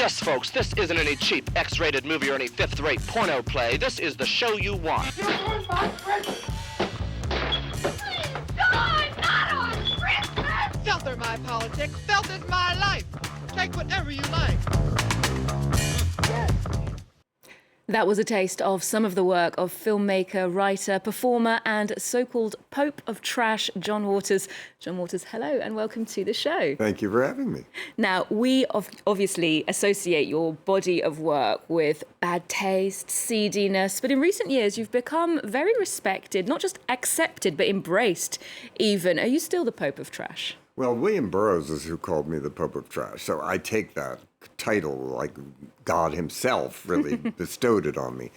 Yes, folks, this isn't any cheap X-rated movie or any fifth-rate porno play. This is the show you want. You ruined my Christmas! God, not on Christmas! Filth are my politics. Filth is my life. Take whatever you like. That was a taste of some of the work of filmmaker, writer, performer and so-called Pope of Trash, John Waters. John Waters, hello and welcome to the show. Thank you for having me. Now, we obviously associate your body of work with bad taste, seediness, but in recent years you've become very respected, not just accepted, but embraced even. Are you still the Pope of Trash? Well, William Burroughs is who called me the Pope of Trash, so I take that title like God himself really bestowed it on me.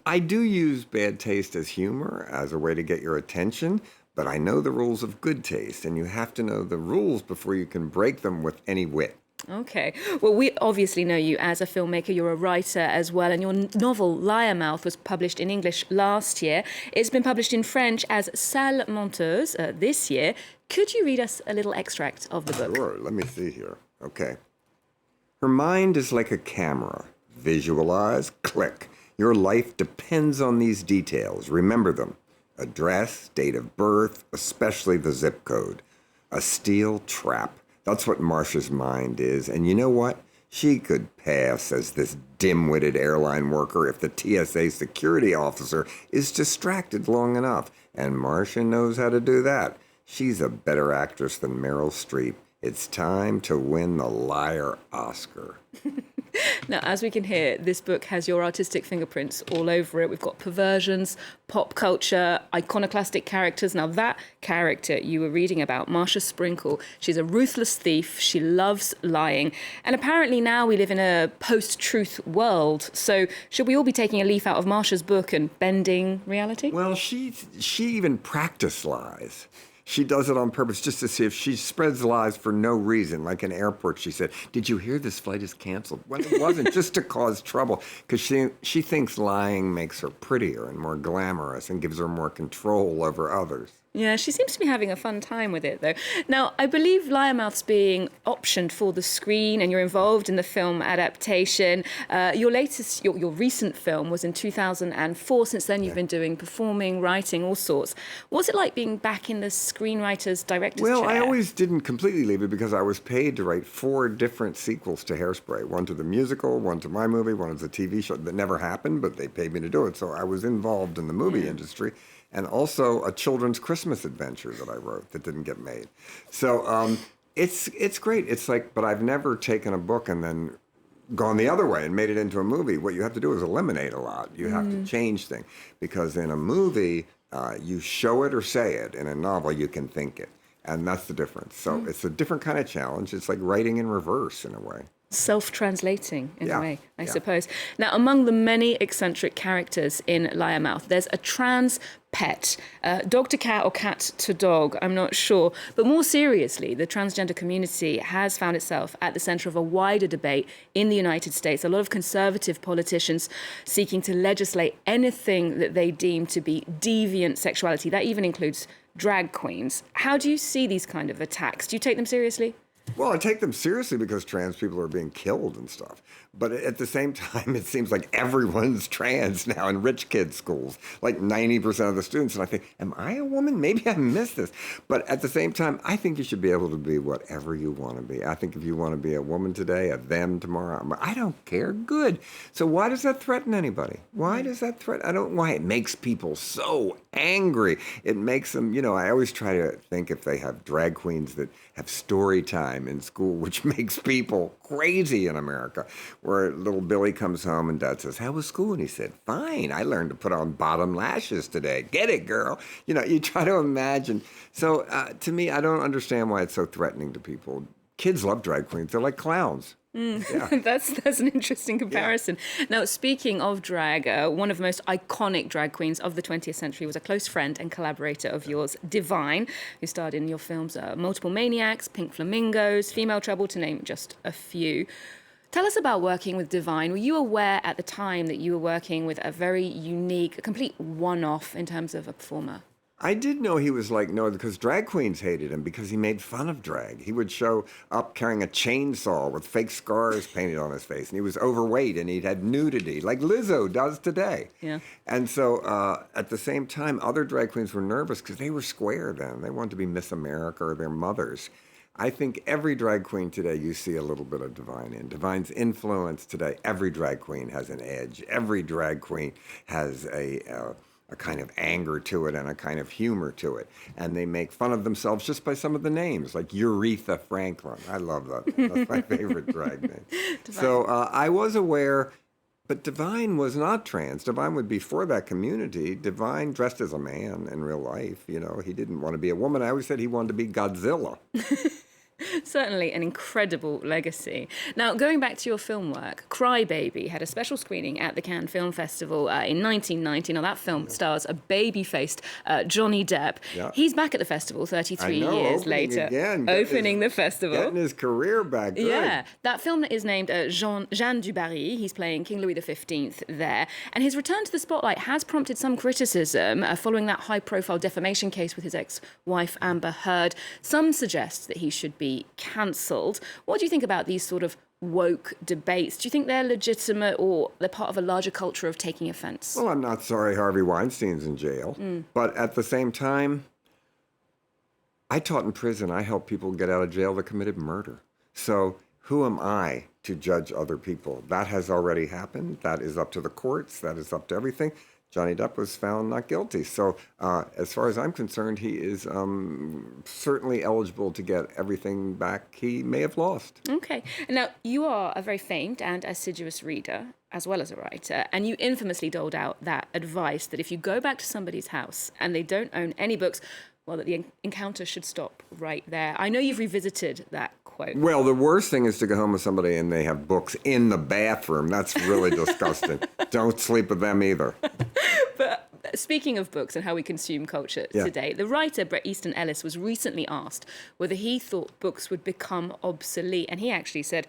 I do use bad taste as humor, as a way to get your attention, but I know the rules of good taste, and you have to know the rules before you can break them with any wit. Okay. Well, we obviously know you as a filmmaker. You're a writer as well. And your novel, Liarmouth, was published in English last year. It's been published in French as Sale Menteuse this year. Could you read us a little extract of the book? Sure. Let me see here. Okay. Her mind is like a camera. Visualize, click. Your life depends on these details. Remember them. Address, date of birth, especially the zip code. A steel trap. That's what Marcia's mind is. And you know what? She could pass as this dim-witted airline worker if the TSA security officer is distracted long enough. And Marcia knows how to do that. She's a better actress than Meryl Streep. It's time to win the Liar Oscar. Now, as we can hear, this book has your artistic fingerprints all over it. We've got perversions, pop culture, iconoclastic characters. Now, that character you were reading about, Marcia Sprinkle, she's a ruthless thief. She loves lying. And apparently now we live in a post-truth world. So should we all be taking a leaf out of Marcia's book and bending reality? Well, she even practiced lies. She does it on purpose just to see if she spreads lies for no reason. Like in airport, she said, "Did you hear this flight is canceled?" Well, it wasn't, just to cause trouble, because she thinks lying makes her prettier and more glamorous and gives her more control over others. Yeah, she seems to be having a fun time with it, though. Now, I believe Liarmouth's being optioned for the screen, and you're involved in the film adaptation. Your recent film was in 2004. Since then, you've been doing performing, writing, all sorts. What's it like being back in the screenwriter's director's chair? Well, I always didn't completely leave it because I was paid to write 4 different sequels to Hairspray. One to the musical, one to my movie, one to the TV show. That never happened, but they paid me to do it. So I was involved in the movie industry. And also a children's Christmas adventure that I wrote that didn't get made. So it's great. It's like, but I've never taken a book and then gone the other way and made it into a movie. What you have to do is eliminate a lot. You have to change things. Because in a movie, you show it or say it. In a novel, you can think it. And that's the difference. So it's a different kind of challenge. It's like writing in reverse in a way. Self-translating in a way, I suppose. Now, among the many eccentric characters in Liarmouth, there's a trans pet, dog to cat or cat to dog, I'm not sure. But more seriously, the transgender community has found itself at the centre of a wider debate in the United States. A lot of conservative politicians seeking to legislate anything that they deem to be deviant sexuality. That even includes drag queens. How do you see these kind of attacks? Do you take them seriously? Well, I take them seriously because trans people are being killed and stuff. But at the same time, it seems like everyone's trans now in rich kids' schools, like 90% of the students. And I think, am I a woman? Maybe I missed this. But at the same time, I think you should be able to be whatever you want to be. I think if you want to be a woman today, a them tomorrow, I don't care. Good. So why does that threaten anybody? Why does that threaten? I don't know why it makes people so angry. It makes them, I always try to think if they have drag queens that have story time in school, which makes people crazy in America, where little Billy comes home and Dad says, "How was school?" And he said, "Fine, I learned to put on bottom lashes today. Get it, girl?" You try to imagine. So to me, I don't understand why it's so threatening to people. Kids love drag queens. They're like clowns. Yeah. That's an interesting comparison. Yeah. Now, speaking of drag, one of the most iconic drag queens of the 20th century was a close friend and collaborator of yours, Divine, who starred in your films Multiple Maniacs, Pink Flamingos, Female Trouble, to name just a few. Tell us about working with Divine. Were you aware at the time that you were working with a very unique, a complete one-off in terms of a performer? I did know he was like, no, because drag queens hated him because he made fun of drag. He would show up carrying a chainsaw with fake scars painted on his face, and he was overweight, and he'd had nudity, like Lizzo does today. Yeah. And so at the same time, other drag queens were nervous because they were square then. They wanted to be Miss America or their mothers. I think every drag queen today, you see a little bit of Divine in. Divine's influence today, every drag queen has an edge. Every drag queen has a kind of anger to it and a kind of humor to it. And they make fun of themselves just by some of the names, like Aretha Franklin. I love that. That's my favorite drag name. So I was aware, but Divine was not trans. Divine would be for that community. Divine dressed as a man in real life. You know, he didn't want to be a woman. I always said he wanted to be Godzilla. Certainly an incredible legacy. Now, going back to your film work, Cry Baby had a special screening at the Cannes Film Festival in 1990. Now, that film stars a baby-faced Johnny Depp. Yeah. He's back at the festival 33 years later. Again, opening the festival. Getting his career back. Good. Yeah. That film is named Jean du Barry. He's playing King Louis XV there. And his return to the spotlight has prompted some criticism following that high-profile defamation case with his ex-wife Amber Heard. Some suggest that he should be cancelled. What do you think about these sort of woke debates? Do you think they're legitimate or they're part of a larger culture of taking offence? Well, I'm not sorry Harvey Weinstein's in jail. But at the same time, I taught in prison. I helped people get out of jail that committed murder. So who am I to judge other people? That has already happened. That is up to the courts. That is up to everything. Johnny Depp was found not guilty. So as far as I'm concerned, he is certainly eligible to get everything back he may have lost. Okay. Now, you are a very famed and assiduous reader, as well as a writer, and you infamously doled out that advice that if you go back to somebody's house and they don't own any books, well, that the encounter should stop right there. I know you've revisited that quote. Well, the worst thing is to go home with somebody and they have books in the bathroom. That's really disgusting. Don't sleep with them either. But speaking of books and how we consume culture today, the writer Bret Easton Ellis was recently asked whether he thought books would become obsolete. And he actually said,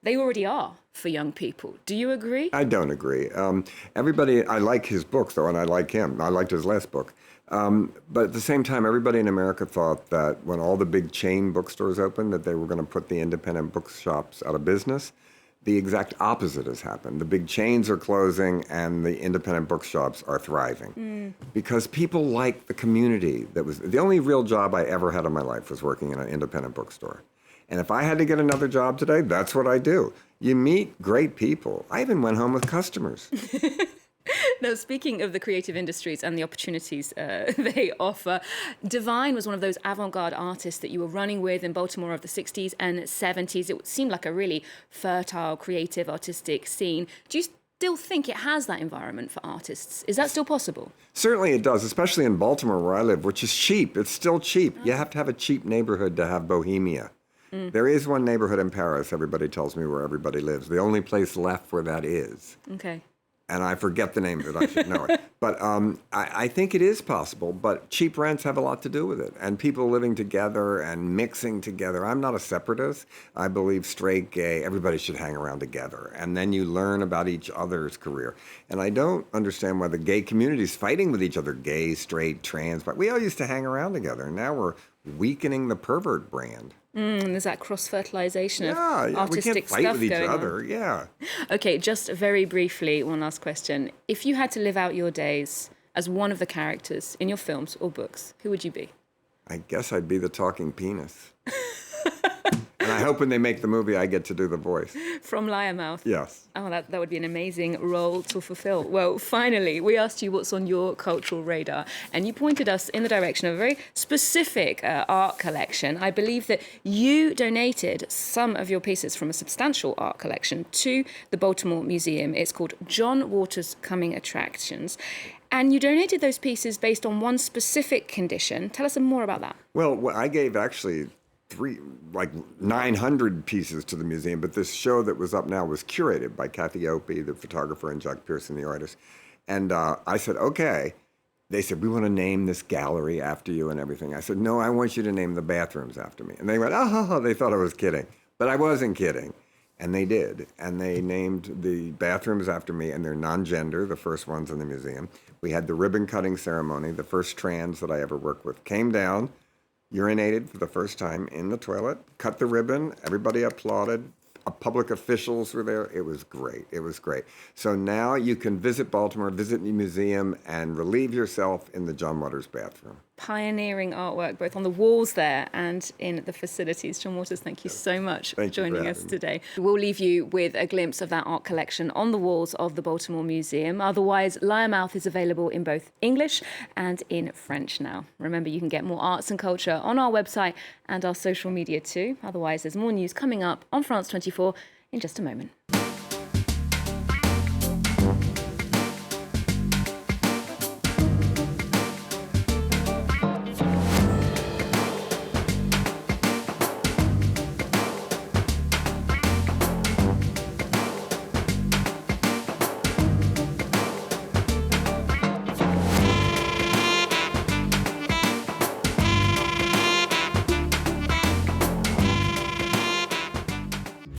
they already are for young people. Do you agree? I don't agree. I like his books, though, and I like him. I liked his last book. But at the same time, everybody in America thought that when all the big chain bookstores opened, that they were going to put the independent bookshops out of business. The exact opposite has happened. The big chains are closing and the independent bookshops are thriving. Because people like the community. That was the only real job I ever had in my life was working in an independent bookstore. And if I had to get another job today, that's what I do. You meet great people. I even went home with customers. Now, speaking of the creative industries and the opportunities they offer, Divine was one of those avant-garde artists that you were running with in Baltimore of the 60s and 70s. It seemed like a really fertile, creative, artistic scene. Do you still think it has that environment for artists? Is that still possible? Certainly it does, especially in Baltimore where I live, which is cheap. It's still cheap. You have to have a cheap neighborhood to have bohemia. There is one neighborhood in Paris, everybody tells me, where everybody lives. The only place left where that is. Okay. And I forget the name of it. I should know it. But I think it is possible. But cheap rents have a lot to do with it. And people living together and mixing together. I'm not a separatist. I believe straight, gay, everybody should hang around together. And then you learn about each other's career. And I don't understand why the gay community is fighting with each other. Gay, straight, trans. But we all used to hang around together. And now we're weakening the pervert brand. There's that cross-fertilization of artistic stuff we can't fight with each going other. on. Yeah. Okay, just very briefly, one last question. If you had to live out your days as one of the characters in your films or books, who would you be? I guess I'd be the talking penis. And I hope when they make the movie, I get to do the voice. From Liarmouth? Yes. Oh, that would be an amazing role to fulfill. Well, finally, we asked you what's on your cultural radar, and you pointed us in the direction of a very specific art collection. I believe that you donated some of your pieces from a substantial art collection to the Baltimore Museum. It's called John Waters' Coming Attractions. And you donated those pieces based on one specific condition. Tell us more about that. Well, I gave actually 900 pieces to the museum, but this show that was up now was curated by Kathy Opie, the photographer, and Jack Pearson, the artist. And I said, okay. They said, we want to name this gallery after you and everything. I said, no, I want you to name the bathrooms after me. And they went, oh, they thought I was kidding. But I wasn't kidding. And they did. And they named the bathrooms after me, and they're non-gender, the first ones in the museum. We had the ribbon cutting ceremony. The first trans that I ever worked with came down, urinated for the first time in the toilet, cut the ribbon, everybody applauded. Public officials were there. It was great. It was great. So now you can visit Baltimore, visit the museum, and relieve yourself in the John Waters bathroom. Pioneering artwork, both on the walls there and in the facilities. John Waters, thank you so much for joining us today. We'll leave you with a glimpse of that art collection on the walls of the Baltimore Museum. Otherwise, Liarmouth is available in both English and in French now. Remember, you can get more arts and culture on our website and our social media too. Otherwise, there's more news coming up on France 24 in just a moment.